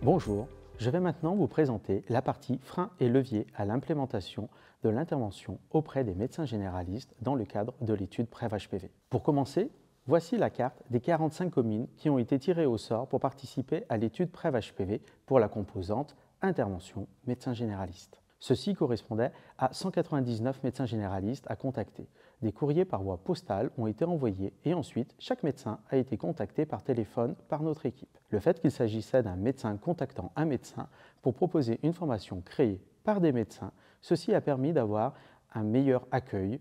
Bonjour, je vais maintenant vous présenter la partie freins et leviers à l'implémentation de l'intervention auprès des médecins généralistes dans le cadre de l'étude PrEV-HPV. Pour commencer, voici la carte des 45 communes qui ont été tirées au sort pour participer à l'étude PrEV-HPV pour la composante intervention médecin généraliste. Ceci correspondait à 199 médecins généralistes à contacter. Des courriers par voie postale ont été envoyés et ensuite, chaque médecin a été contacté par téléphone par notre équipe. Le fait qu'il s'agissait d'un médecin contactant un médecin pour proposer une formation créée par des médecins, ceci a permis d'avoir un meilleur accueil,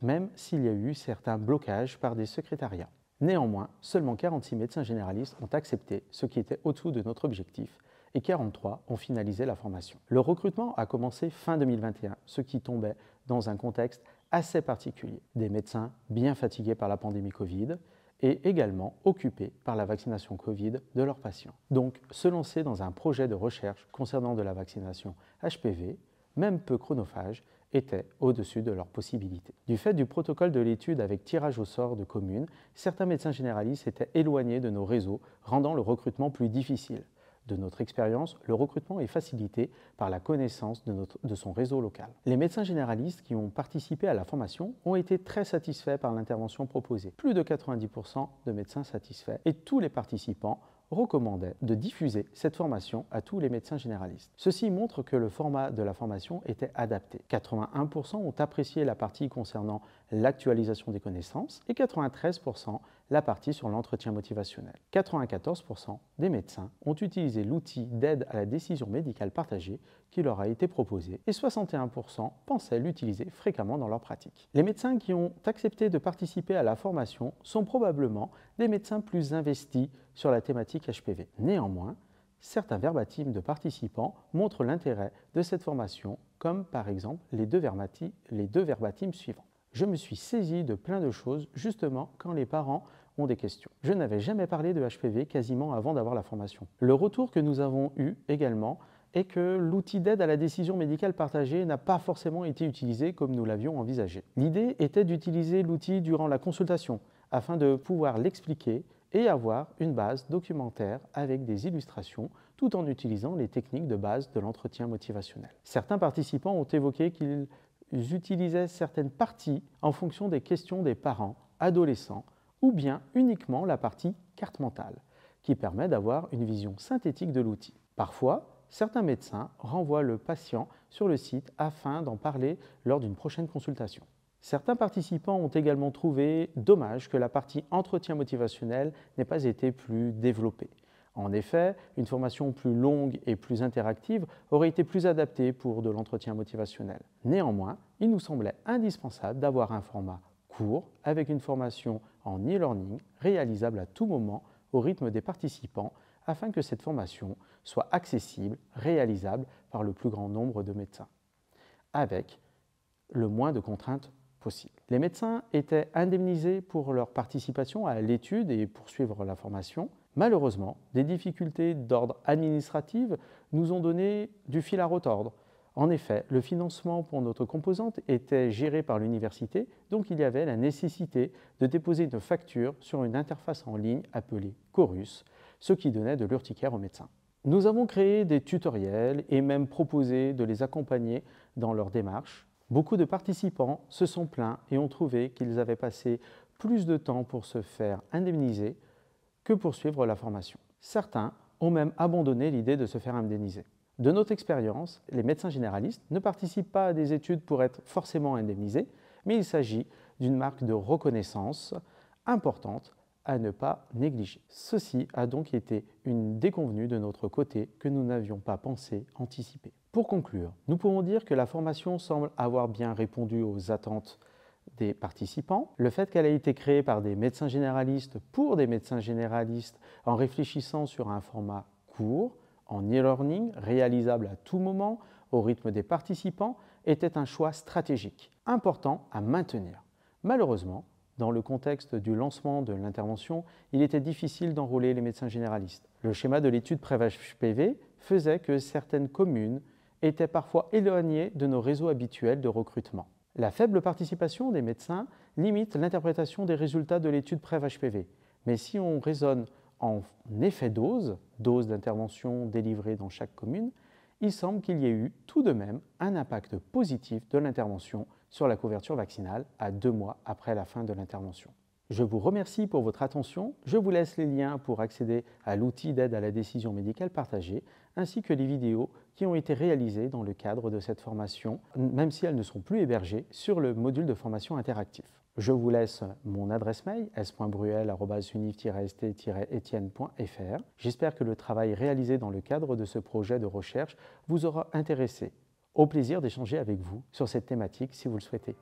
même s'il y a eu certains blocages par des secrétariats. Néanmoins, seulement 46 médecins généralistes ont accepté, ce qui était au-dessous de notre objectif, et 43 ont finalisé la formation. Le recrutement a commencé fin 2021, ce qui tombait dans un contexte assez particulier. Des médecins bien fatigués par la pandémie Covid et également occupés par la vaccination Covid de leurs patients. Donc, se lancer dans un projet de recherche concernant de la vaccination HPV, même peu chronophage, était au-dessus de leurs possibilités. Du fait du protocole de l'étude avec tirage au sort de communes, certains médecins généralistes étaient éloignés de nos réseaux, rendant le recrutement plus difficile. De notre expérience, le recrutement est facilité par la connaissance de son réseau local. Les médecins généralistes qui ont participé à la formation ont été très satisfaits par l'intervention proposée. Plus de 90% de médecins satisfaits et tous les participants recommandaient de diffuser cette formation à tous les médecins généralistes. Ceci montre que le format de la formation était adapté. 81% ont apprécié la partie concernant l'actualisation des connaissances et 93% la partie sur l'entretien motivationnel. 94% des médecins ont utilisé l'outil d'aide à la décision médicale partagée qui leur a été proposé et 61% pensaient l'utiliser fréquemment dans leur pratique. Les médecins qui ont accepté de participer à la formation sont probablement des médecins plus investis sur la thématique HPV. Néanmoins, certains verbatims de participants montrent l'intérêt de cette formation, comme par exemple les deux verbatims suivants. Je me suis saisi de plein de choses justement quand les parents ont des questions. Je n'avais jamais parlé de HPV quasiment avant d'avoir la formation. Le retour que nous avons eu également est que l'outil d'aide à la décision médicale partagée n'a pas forcément été utilisé comme nous l'avions envisagé. L'idée était d'utiliser l'outil durant la consultation afin de pouvoir l'expliquer et avoir une base documentaire avec des illustrations tout en utilisant les techniques de base de l'entretien motivationnel. Certains participants ont évoqué qu'ils utilisaient certaines parties en fonction des questions des parents, adolescents, ou bien uniquement la partie carte mentale, qui permet d'avoir une vision synthétique de l'outil. Parfois, certains médecins renvoient le patient sur le site afin d'en parler lors d'une prochaine consultation. Certains participants ont également trouvé dommage que la partie entretien motivationnel n'ait pas été plus développée. En effet, une formation plus longue et plus interactive aurait été plus adaptée pour de l'entretien motivationnel. Néanmoins, il nous semblait indispensable d'avoir un format court avec une formation en e-learning réalisable à tout moment au rythme des participants afin que cette formation soit accessible, réalisable par le plus grand nombre de médecins, avec le moins de contraintes possible. Les médecins étaient indemnisés pour leur participation à l'étude et pour suivre la formation. Malheureusement, des difficultés d'ordre administratif nous ont donné du fil à retordre. En effet, le financement pour notre composante était géré par l'université, donc il y avait la nécessité de déposer une facture sur une interface en ligne appelée Chorus, ce qui donnait de l'urticaire aux médecins. Nous avons créé des tutoriels et même proposé de les accompagner dans leur démarche. Beaucoup de participants se sont plaints et ont trouvé qu'ils avaient passé plus de temps pour se faire indemniser que pour suivre la formation. Certains ont même abandonné l'idée de se faire indemniser. De notre expérience, les médecins généralistes ne participent pas à des études pour être forcément indemnisés, mais il s'agit d'une marque de reconnaissance importante à ne pas négliger. Ceci a donc été une déconvenue de notre côté que nous n'avions pas pensé anticiper. Pour conclure, nous pouvons dire que la formation semble avoir bien répondu aux attentes des participants. Le fait qu'elle ait été créée par des médecins généralistes pour des médecins généralistes en réfléchissant sur un format court, en e-learning, réalisable à tout moment, au rythme des participants, était un choix stratégique, important à maintenir. Malheureusement, dans le contexte du lancement de l'intervention, il était difficile d'enrôler les médecins généralistes. Le schéma de l'étude PrEV-HPV faisait que certaines communes étaient parfois éloignées de nos réseaux habituels de recrutement. La faible participation des médecins limite l'interprétation des résultats de l'étude PrEV-HPV. Mais si on raisonne en effet dose d'intervention délivrée dans chaque commune, il semble qu'il y ait eu tout de même un impact positif de l'intervention sur la couverture vaccinale à 2 mois après la fin de l'intervention. Je vous remercie pour votre attention. Je vous laisse les liens pour accéder à l'outil d'aide à la décision médicale partagée, ainsi que les vidéos qui ont été réalisées dans le cadre de cette formation, même si elles ne sont plus hébergées sur le module de formation interactif. Je vous laisse mon adresse mail s.bruel@univ-st-etienne.fr. J'espère que le travail réalisé dans le cadre de ce projet de recherche vous aura intéressé. Au plaisir d'échanger avec vous sur cette thématique si vous le souhaitez.